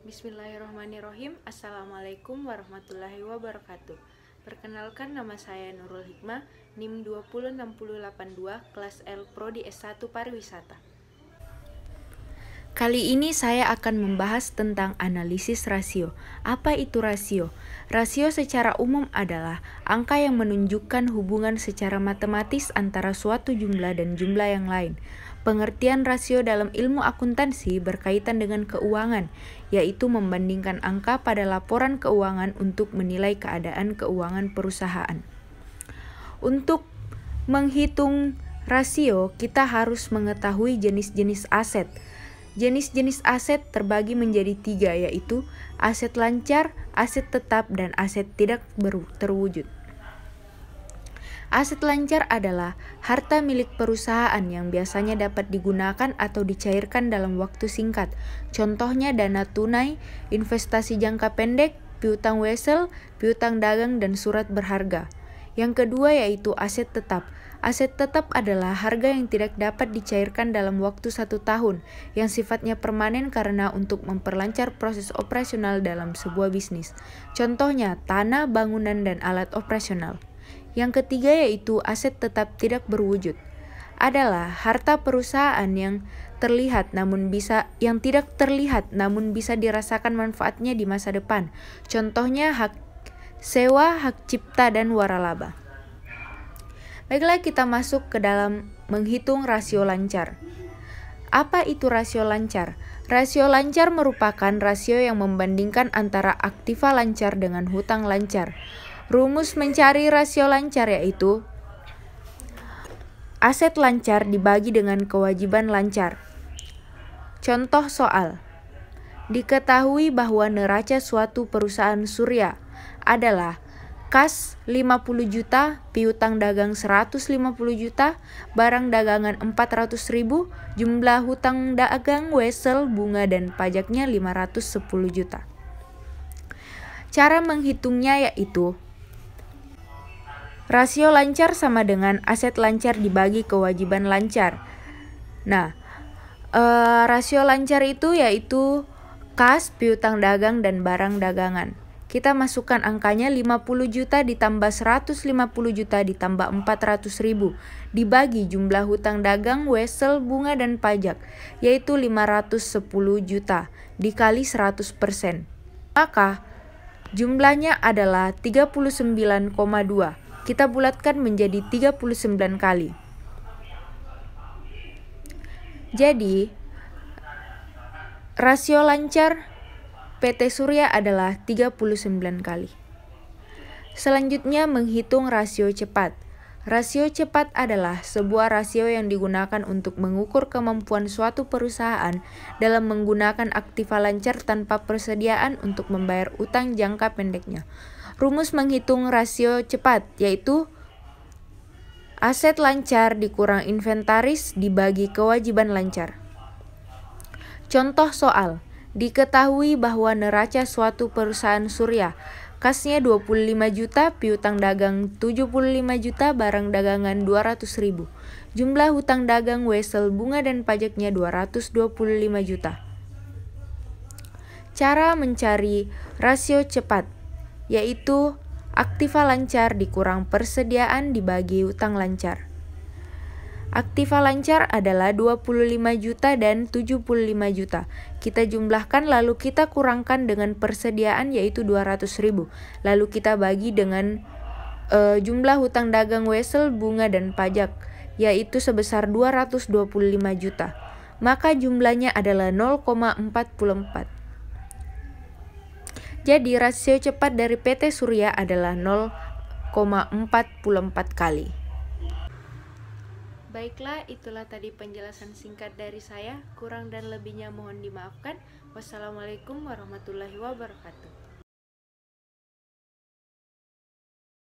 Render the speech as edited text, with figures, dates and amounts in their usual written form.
Bismillahirrahmanirrahim. Assalamualaikum warahmatullahi wabarakatuh. Perkenalkan, nama saya Nurul Hikmah, NIM 20682, kelas L Prodi S1 Pariwisata. Kali ini saya akan membahas tentang analisis rasio. Apa itu rasio? Rasio secara umum adalah angka yang menunjukkan hubungan secara matematis antara suatu jumlah dan jumlah yang lain. Pengertian rasio dalam ilmu akuntansi berkaitan dengan keuangan, yaitu membandingkan angka pada laporan keuangan untuk menilai keadaan keuangan perusahaan. Untuk menghitung rasio, kita harus mengetahui jenis-jenis aset. Jenis-jenis aset terbagi menjadi 3, yaitu aset lancar, aset tetap, dan aset tidak terwujud. Aset lancar adalah harta milik perusahaan yang biasanya dapat digunakan atau dicairkan dalam waktu singkat. Contohnya dana tunai, investasi jangka pendek, piutang wesel, piutang dagang, dan surat berharga. Yang kedua yaitu aset tetap. Aset tetap adalah harga yang tidak dapat dicairkan dalam waktu 1 tahun, yang sifatnya permanen karena untuk memperlancar proses operasional dalam sebuah bisnis. Contohnya tanah, bangunan, dan alat operasional. Yang ketiga yaitu aset tetap tidak berwujud. Adalah harta perusahaan yang tidak terlihat namun bisa dirasakan manfaatnya di masa depan. Contohnya hak sewa, hak cipta, dan waralaba. Baiklah, kita masuk ke dalam menghitung rasio lancar. Apa itu rasio lancar? Rasio lancar merupakan rasio yang membandingkan antara aktiva lancar dengan hutang lancar. Rumus mencari rasio lancar yaitu aset lancar dibagi dengan kewajiban lancar. Contoh soal. Diketahui bahwa neraca suatu perusahaan surya adalah kas 50 juta, piutang dagang 150 juta, barang dagangan 400.000, jumlah hutang dagang, wesel, bunga, dan pajaknya 510 juta. Cara menghitungnya yaitu rasio lancar sama dengan aset lancar dibagi kewajiban lancar. Nah, rasio lancar itu yaitu kas, piutang dagang, dan barang dagangan. Kita masukkan angkanya 50 juta ditambah 150 juta ditambah 400.000 dibagi jumlah hutang dagang, wesel, bunga, dan pajak, yaitu 510 juta dikali 100%. Maka jumlahnya adalah 39,2. Kita bulatkan menjadi 39 kali. Jadi, rasio lancar PT Surya adalah 39 kali. Selanjutnya menghitung rasio cepat. Rasio cepat adalah sebuah rasio yang digunakan untuk mengukur kemampuan suatu perusahaan dalam menggunakan aktiva lancar tanpa persediaan untuk membayar utang jangka pendeknya. Rumus menghitung rasio cepat yaitu aset lancar dikurang inventaris dibagi kewajiban lancar. Contoh soal. Diketahui bahwa neraca suatu perusahaan surya, kasnya 25 juta, piutang dagang 75 juta, barang dagangan 200.000. Jumlah hutang dagang, wesel, bunga, dan pajaknya 225 juta. Cara mencari rasio cepat yaitu aktiva lancar dikurang persediaan dibagi utang lancar. Aktiva lancar adalah 25 juta dan 75 juta. Kita jumlahkan lalu kita kurangkan dengan persediaan yaitu 200.000. Lalu kita bagi dengan jumlah hutang dagang, wesel, bunga, dan pajak yaitu sebesar 225 juta. Maka jumlahnya adalah 0,44. Jadi rasio cepat dari PT Surya adalah 0,44 kali. Baiklah, itulah tadi penjelasan singkat dari saya. Kurang dan lebihnya mohon dimaafkan. Wassalamualaikum warahmatullahi wabarakatuh.